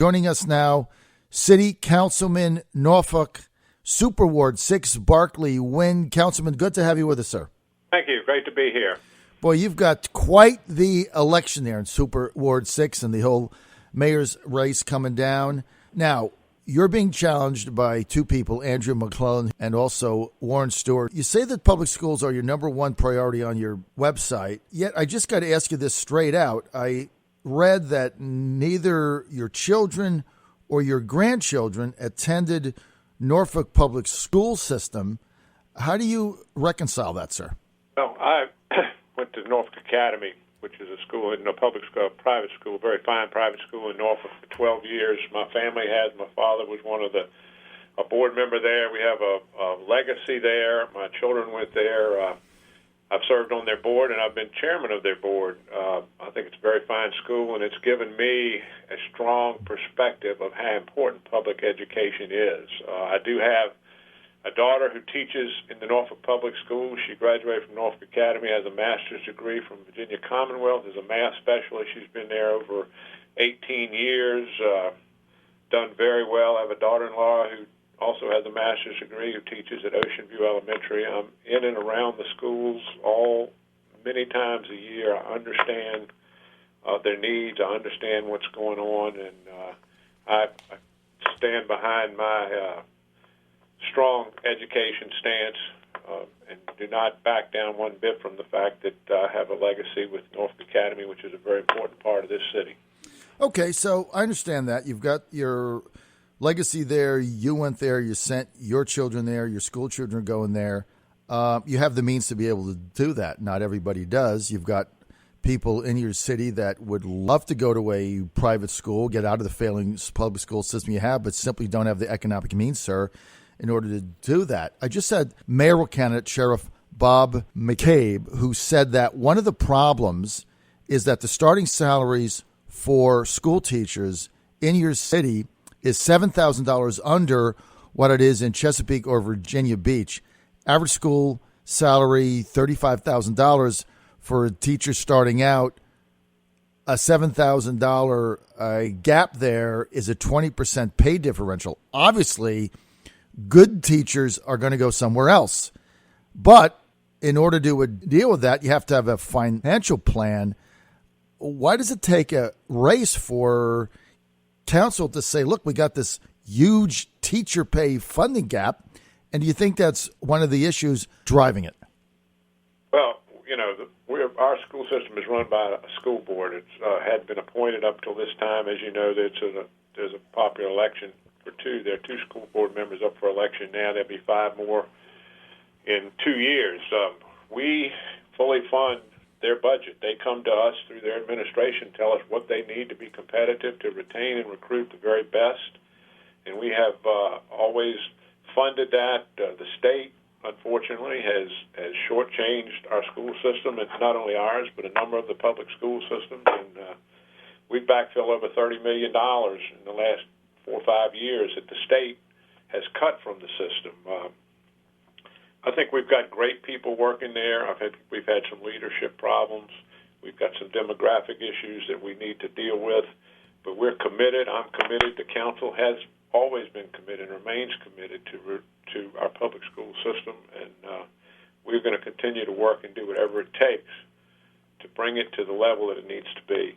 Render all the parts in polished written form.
Joining us now, City Councilman Norfolk, Super Ward 6, Barclay Winn. Councilman, good to have you with us, sir. Thank you. Great to be here. Boy, you've got quite the election there in Super Ward 6 and the whole mayor's race coming down. Now, you're being challenged by two people, Andrew McClellan and also Warren Stewart. You say that public schools are your number one priority on your website, yet I just got to ask you this straight out. I read that neither your children or your grandchildren attended Norfolk Public School System. How do you reconcile that, sir? Well, I went to Norfolk Academy, which is a school, a public school, private school, very fine private school in Norfolk for 12 years. My family has. My father was a board member there. We have a legacy there. My children went there. I've served on their board, and I've been chairman of their board. I think it's a very fine school, and it's given me a strong perspective of how important public education is. I do have a daughter who teaches in the Norfolk Public Schools. She graduated from Norfolk Academy, has a master's degree from Virginia Commonwealth, is a math specialist. She's been there over 18 years, done very well. I have a daughter-in-law who also has a master's degree, who teaches at Ocean View Elementary. I'm in and around the schools many times a year. I understand their needs. I understand what's going on, and I stand behind my strong education stance and do not back down one bit from the fact that I have a legacy with Norfolk Academy, which is a very important part of this city. Okay, so I understand that. You've got your legacy there. You went there. You sent your children there. Your school children are going there. You have the means to be able to do that. Not everybody does. You've got people in your city that would love to go to a private school, get out of the failing public school system you have, but simply don't have the economic means, sir, in order to do that. I just had mayoral candidate Sheriff Bob McCabe, who said that one of the problems is that the starting salaries for school teachers in your city is $7,000 under what it is in Chesapeake or Virginia Beach. Average school salary, $35,000 for a teacher starting out. A $7,000 gap there is a 20% pay differential. Obviously, good teachers are going to go somewhere else. But in order to deal with that, you have to have a financial plan. Why does it take a race for council to say, look, we got this huge teacher pay funding gap? And do you think that's one of the issues driving it? Well, our school system is run by a school board. It had been appointed up till this time. As you know, there's a popular election for two. There are two school board members up for election now. There'll be 5 more in 2 years. We fully fund their budget. They come to us through their administration, tell us what they need to be competitive, to retain and recruit the very best. And we have always funded that. The state, unfortunately, has shortchanged our school system. It's not only ours, but a number of the public school systems. And we've backfilled over $30 million in the last 4 or 5 years that the state has cut from the system. I think we've got great people working there. We've had some leadership problems. We've got some demographic issues that we need to deal with. But we're committed. I'm committed. The council has always been committed and remains committed to our public school system. And we're going to continue to work and do whatever it takes to bring it to the level that it needs to be.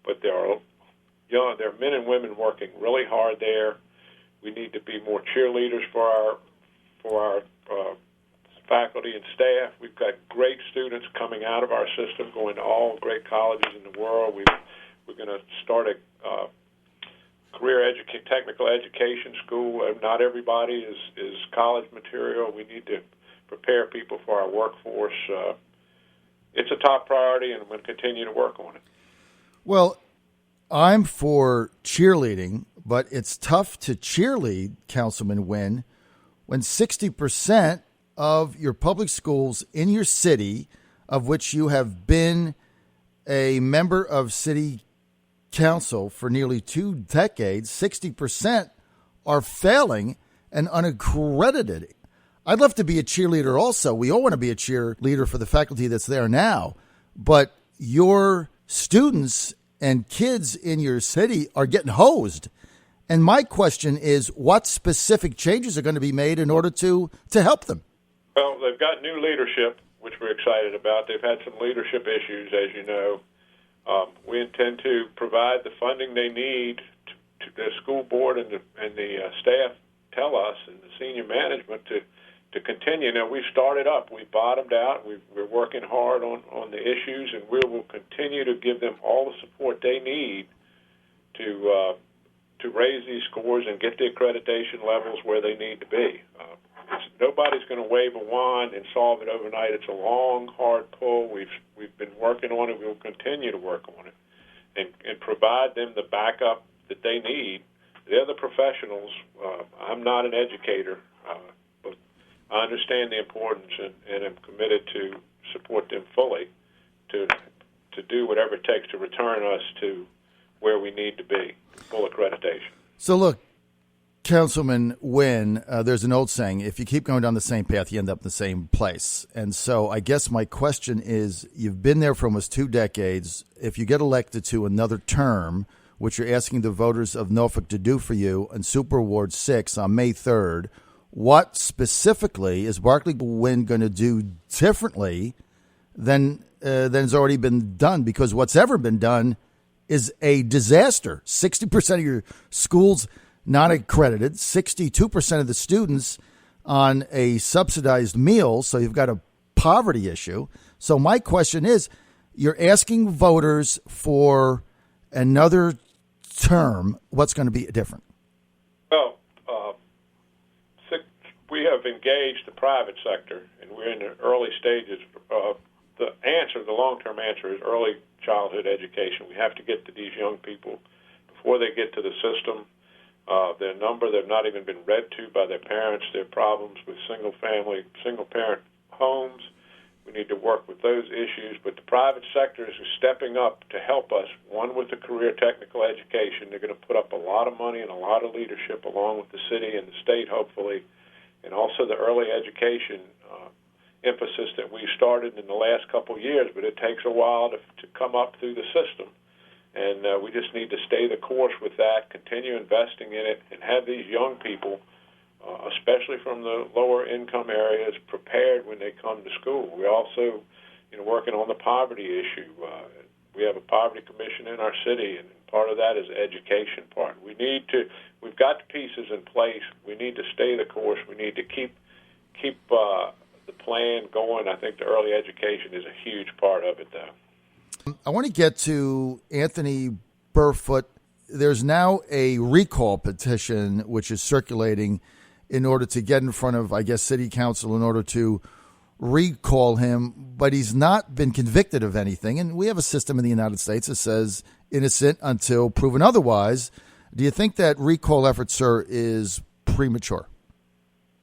But there are men and women working really hard there. We need to be more cheerleaders for our faculty and staff. We've got great students coming out of our system, going to all great colleges in the world. We're going to start a technical education school. Not everybody is college material. We need to prepare people for our workforce. It's a top priority, and I'm going to continue to work on it. Well, I'm for cheerleading, but it's tough to cheerlead, Councilman Winn, when 60% of your public schools in your city, of which you have been a member of city council for nearly 2 decades, 60% are failing and unaccredited. I'd love to be a cheerleader also. We all want to be a cheerleader for the faculty that's there now. But your students and kids in your city are getting hosed. And my question is, what specific changes are going to be made in order to help them? Well, they've got new leadership, which we're excited about. They've had some leadership issues, as you know. We intend to provide the funding they need to the school board and the staff tell us, and the senior management to continue. Now, we've started up. We've bottomed out. We're working hard on the issues, and we will continue to give them all the support they need to raise these scores and get the accreditation levels where they need to be. Nobody's going to wave a wand and solve it overnight. It's a long, hard pull. We've been working on it. We'll continue to work on it and provide them the backup that they need. They're the professionals. I'm not an educator, but I understand the importance and am committed to support them fully to do whatever it takes to return us to where we need to be, full accreditation. So look, Councilman Winn, there's an old saying, if you keep going down the same path, you end up in the same place. And so I guess my question is, you've been there for almost 2 decades. If you get elected to another term, which you're asking the voters of Norfolk to do for you on Super Ward 6 on May 3rd, what specifically is Barclay Winn going to do differently than has already been done? Because what's ever been done is a disaster. 60% of your schools not accredited, 62% of the students on a subsidized meal, so you've got a poverty issue. So my question is, you're asking voters for another term. What's going to be different? Well, we have engaged the private sector, and we're in the early stages. The long-term answer is early childhood education. We have to get to these young people before they get to the system. Their number, they've not even been read to by their parents. Their problems with single-parent homes. We need to work with those issues. But the private sector is stepping up to help us, one, with the career technical education. They're going to put up a lot of money and a lot of leadership along with the city and the state, hopefully, and also the early education emphasis that we started in the last couple of years. But it takes a while to come up through the system. And we just need to stay the course with that, continue investing in it, and have these young people, especially from the lower income areas, prepared when they come to school. We're also working on the poverty issue. We have a poverty commission in our city, and part of that is the education part. We've got the pieces in place. We need to stay the course. We need to keep the plan going. I think the early education is a huge part of it, though. I want to get to Anthony Burfoot. There's now a recall petition which is circulating in order to get in front of, I guess, city council in order to recall him, but he's not been convicted of anything. And we have a system in the United States that says innocent until proven otherwise. Do you think that recall effort, sir, is premature?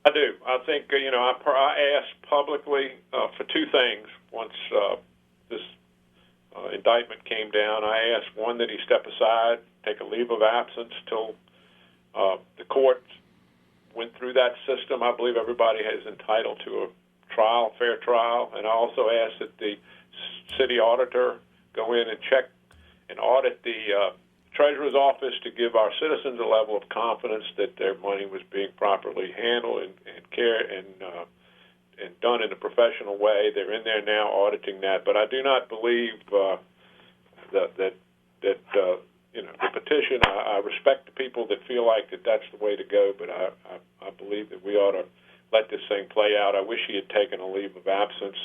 I do. I think, I asked publicly for 2 things once this indictment came down. I asked, one, that he step aside, take a leave of absence till the court went through that system. I believe everybody is entitled to a trial, fair trial. And I also asked that the city auditor go in and check and audit the treasurer's office to give our citizens a level of confidence that their money was being properly handled and done in a professional way. They're in there now auditing that, but I do not believe that the petition. I respect the people that feel like that's the way to go, but I believe that we ought to let this thing play out. I wish he had taken a leave of absence,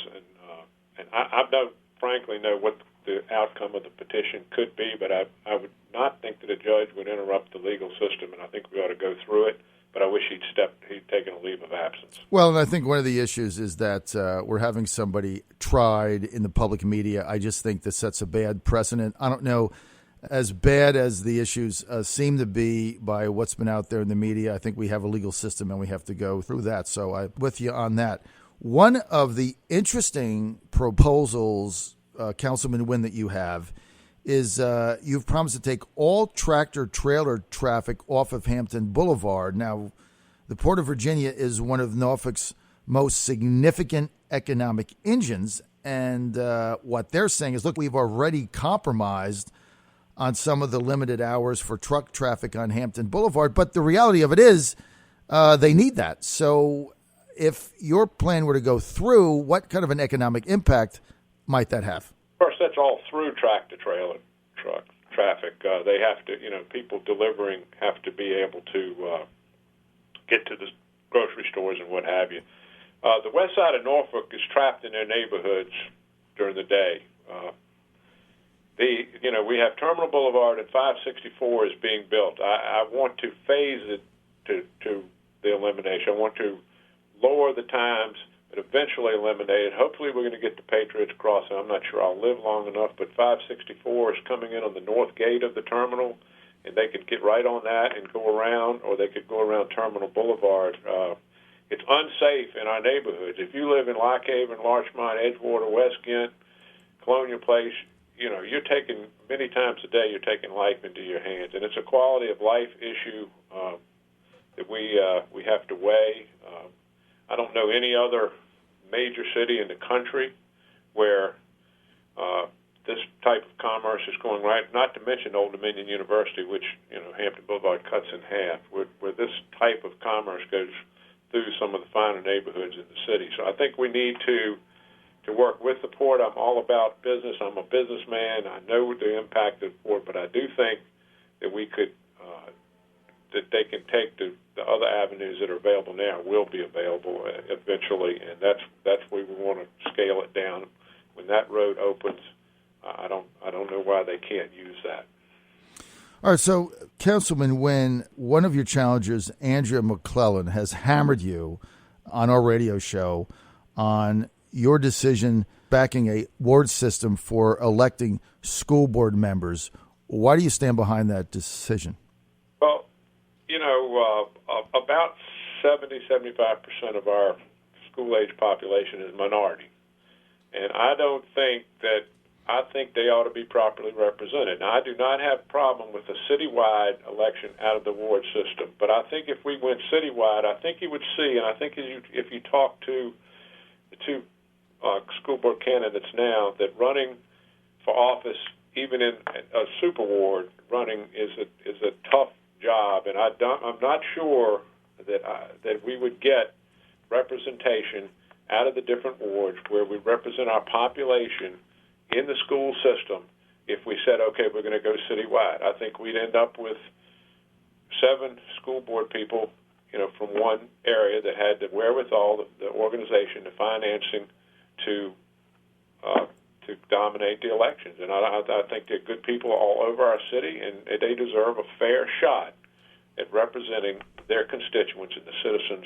and I don't frankly know what the outcome of the petition could be, but I would not think that a judge would interrupt the legal system, and I think we ought to go through it. But I wish he'd taken a leave of absence. Well, and I think one of the issues is that we're having somebody tried in the public media. I just think this sets a bad precedent. I don't know, as bad as the issues seem to be by what's been out there in the media, I think we have a legal system and we have to go through that. So I'm with you on that. One of the interesting proposals, Councilman Winn, that you have is you've promised to take all tractor-trailer traffic off of Hampton Boulevard. Now, the Port of Virginia is one of Norfolk's most significant economic engines, and what they're saying is, look, we've already compromised on some of the limited hours for truck traffic on Hampton Boulevard. But the reality of it is they need that. So if your plan were to go through, what kind of an economic impact might that have? First, that's all through tractor-trailer truck traffic. They have to, people delivering have to be able to get to the grocery stores and what have you. The west side of Norfolk is trapped in their neighborhoods during the day. We have Terminal Boulevard and 564 is being built. I want to phase it to the elimination. I want to lower the times and eventually eliminate it. Hopefully we're going to get to Patriots Crossing. I'm not sure I'll live long enough, but 564 is coming in on the north gate of the terminal, and they could get right on that and go around, or they could go around Terminal Boulevard. It's unsafe in our neighborhoods. If you live in Lockhaven, Larchmont, Edgewater, West Ghent, Colonial Place, you're taking, many times a day, you're taking life into your hands, and it's a quality of life issue that we have to weigh. I don't know any other major city in the country where this type of commerce is going right, not to mention Old Dominion University, which, Hampton Boulevard cuts in half, where this type of commerce goes through some of the finer neighborhoods in the city. So I think we need to work with the port. I'm all about business. I'm a businessman. I know the impact of the port, but I do think that we could, that they can take the other avenues that are available now will be available eventually, and that's where we want to scale it down. When that road opens, I don't know why they can't use that. All right, so Councilman Winn, one of your challengers, Andrea McClellan, has hammered you on our radio show on your decision backing a ward system for electing school board members. Why do you stand behind that decision? Well, about 70-75% of our school-age population is minority, and I think they ought to be properly represented. Now, I do not have a problem with a citywide election out of the ward system, but I think if we went citywide, I think you would see, and I think if you talk to the two school board candidates now, that running for office, even in a super ward, running is a tough job, and I'm not sure that we would get representation out of the different wards where we represent our population in the school system if we said, okay, we're going to go citywide. I think we'd end up with 7 school board people, from one area that had the wherewithal, the organization, the financing to dominate the elections. And I think they're good people all over our city, and they deserve a fair shot at representing their constituents and the citizens,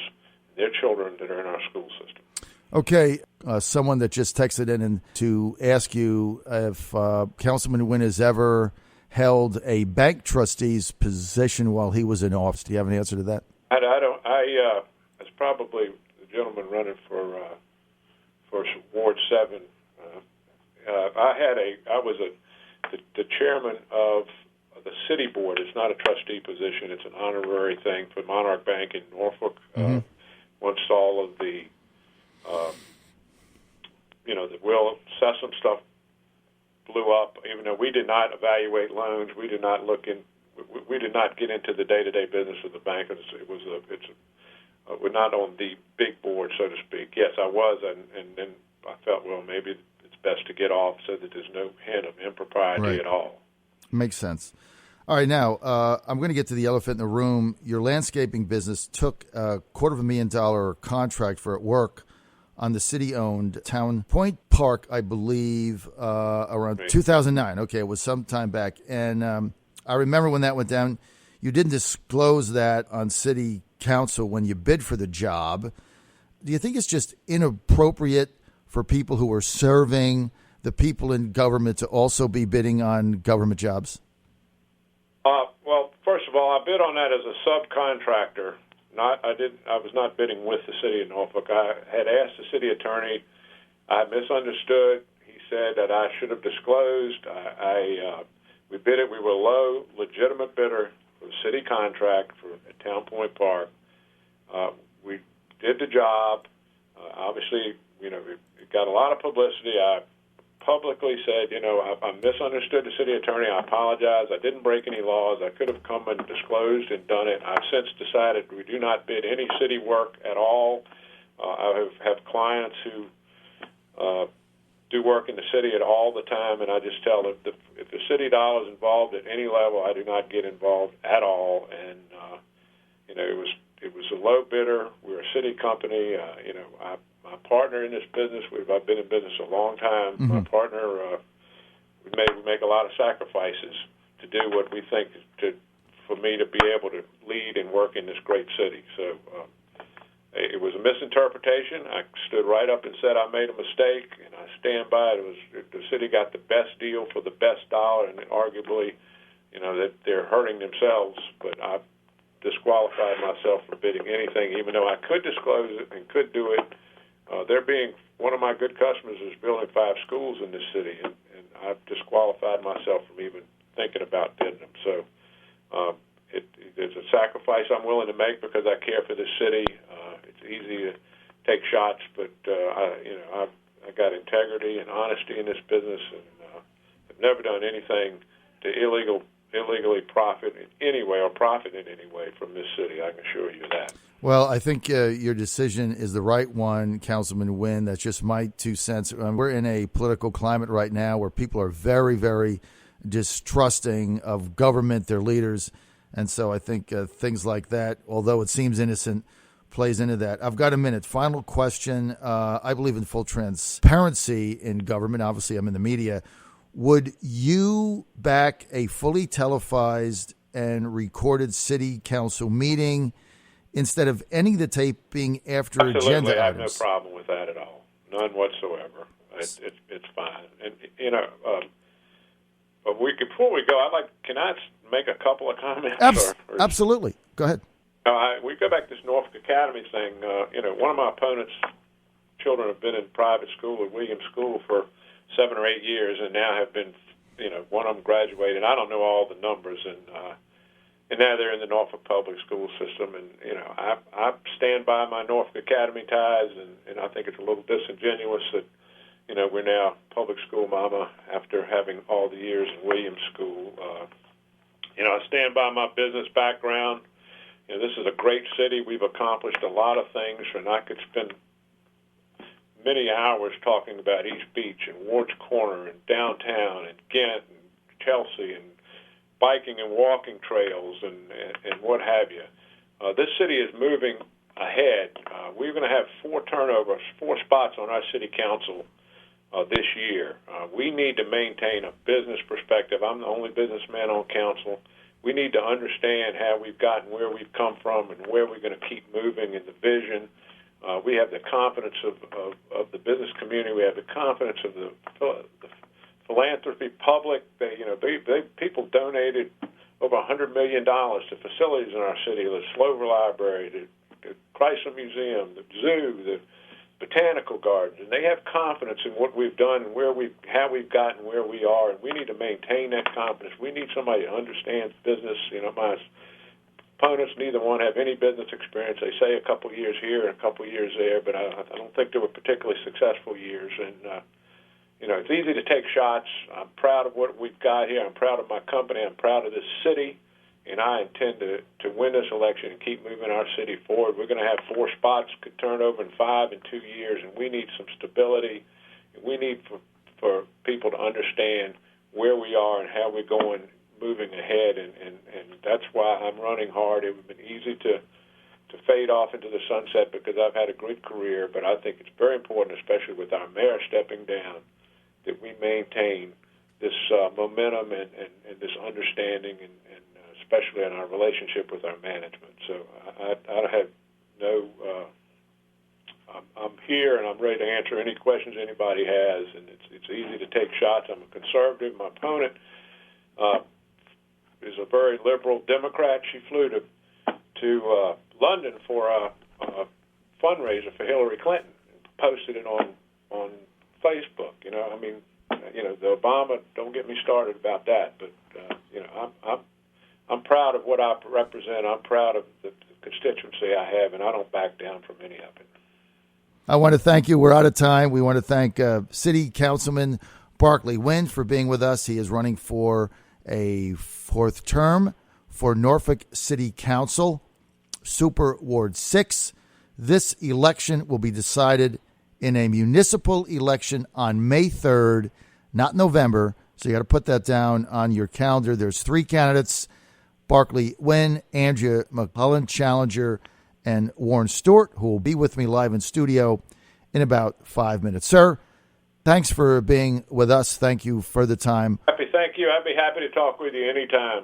their children that are in our school system. Okay, someone that just texted in and to ask you if Councilman Winn has ever held a bank trustee's position while he was in office. Do you have an answer to that? I don't. It's probably the gentleman running for Ward 7. I was the chairman of the city board. It's not a trustee position. It's an honorary thing for Monarch Bank in Norfolk. Once all of the the Will Sessom stuff blew up, even though we did not evaluate loans, we did not get into the day-to-day business of the bank. We're not on the big board, so to speak. Yes, I was, and then I felt, well, maybe it's best to get off so that there's no hint of impropriety at all. Makes sense. All right, now I'm going to get to the elephant in the room. Your landscaping business took a $250,000 contract for work on the city-owned Town Point Park, I believe, around 2009. Okay, it was some time back. And I remember when that went down, you didn't disclose that on city council when you bid for the job. Do you think it's just inappropriate for people who are serving the people in government to also be bidding on government jobs? Well, first of all, I bid on that as a subcontractor. I was not bidding with the city of Norfolk. I had asked the city attorney. I misunderstood. He said that I should have disclosed. We bid it. We were a low, legitimate bidder for the city contract at Town Point Park. We did the job. Obviously, it got a lot of publicity. I publicly said, I misunderstood the city attorney. I apologize. I didn't break any laws. I could have come and disclosed and done it. I've since decided we do not bid any city work at all. I have clients who do work in the city at all the time, and I just tell them if the city dollar is involved at any level, I do not get involved at all. And it was a low bidder. We're a city company. My partner in this business, I've been in business a long time. Mm-hmm. My partner, we make a lot of sacrifices to do what we think for me to be able to lead and work in this great city. So it was a misinterpretation. I stood right up and said I made a mistake, and I stand by it. The city got the best deal for the best dollar, and arguably, that they're hurting themselves. But I disqualified myself from bidding anything, even though I could disclose it and could do it. One of my good customers is building 5 schools in this city, and I've disqualified myself from even thinking about bidding them. So it's a sacrifice I'm willing to make because I care for this city. It's easy to take shots, but I got integrity and honesty in this business, and I've never done anything to illegally profit in any way or profit in any way from this city. I can assure you that. Well, I think your decision is the right one, Councilman Winn. That's just my 2 cents. We're in a political climate right now where people are very, very distrusting of government, their leaders. And so I think things like that, although it seems innocent, plays into that. I've got a minute. Final question. I believe in full transparency in government. Obviously, I'm in the media. Would you back a fully televised and recorded city council meeting instead of any of the taping after Absolutely, agenda items? I have no problem with that at all. None whatsoever. It's fine. And but before we go, can I make a couple of comments? Absolutely. Go ahead. We go back to this Norfolk Academy thing. One of my opponent's children have been in private school at Williams School for 7 or 8 years, and now have been, one of them graduated. I don't know all the numbers, and now they're in the Norfolk public school system. And I stand by my Norfolk Academy ties, and I think it's a little disingenuous that we're now public school mama after having all the years in Williams School. I stand by my business background. This is a great city. We've accomplished a lot of things, and I could spend many hours talking about East Beach and Ward's Corner and downtown and Ghent and Chelsea and biking and walking trails and what have you. This city is moving ahead. We're going to have 4 spots on our city council this year. We need to maintain a business perspective. I'm the only businessman on council. We need to understand how we've gotten where we've come from and where we're going to keep moving in the vision. We have the confidence of the business community. We have the confidence of the philanthropy public. People donated over $100 million to facilities in our city, the Slover Library, the Chrysler Museum, the zoo, the botanical gardens, and they have confidence in what we've done and how we've gotten where we are, and we need to maintain that confidence. We need somebody who understands business. My opponents, neither one have any business experience. They say a couple of years here and a couple of years there, but I don't think they were particularly successful years. And it's easy to take shots. I'm proud of what we've got here. I'm proud of my company. I'm proud of this city. And I intend to win this election and keep moving our city forward. We're going to have 4 spots, could turn over in 5 and 2 years, and we need some stability. And we need for people to understand where we are and how we're going, moving ahead. And that's why I'm running hard. It would have been easy to fade off into the sunset because I've had a great career, but I think it's very important, especially with our mayor stepping down, that we maintain this momentum and this understanding and especially in our relationship with our management. So I have no. I'm here and I'm ready to answer any questions anybody has, and it's easy to take shots. I'm a conservative. My opponent is a very liberal Democrat. She flew to London for a fundraiser for Hillary Clinton and posted it on Facebook. The Obama. Don't get me started about that, but I'm proud of what I represent. I'm proud of the constituency I have, and I don't back down from any of it. I want to thank you. We're out of time. We want to thank City Councilman Barclay Winn for being with us. He is running for a 4th term for Norfolk City Council, Super Ward 6. This election will be decided in a municipal election on May 3rd, not November. So you got to put that down on your calendar. There's 3 candidates: Barclay Winn, Andrea McClellan, challenger, and Warren Stewart, who will be with me live in studio in about 5 minutes. Sir, thanks for being with us. Thank you for the time. Thank you. I'd be happy to talk with you anytime.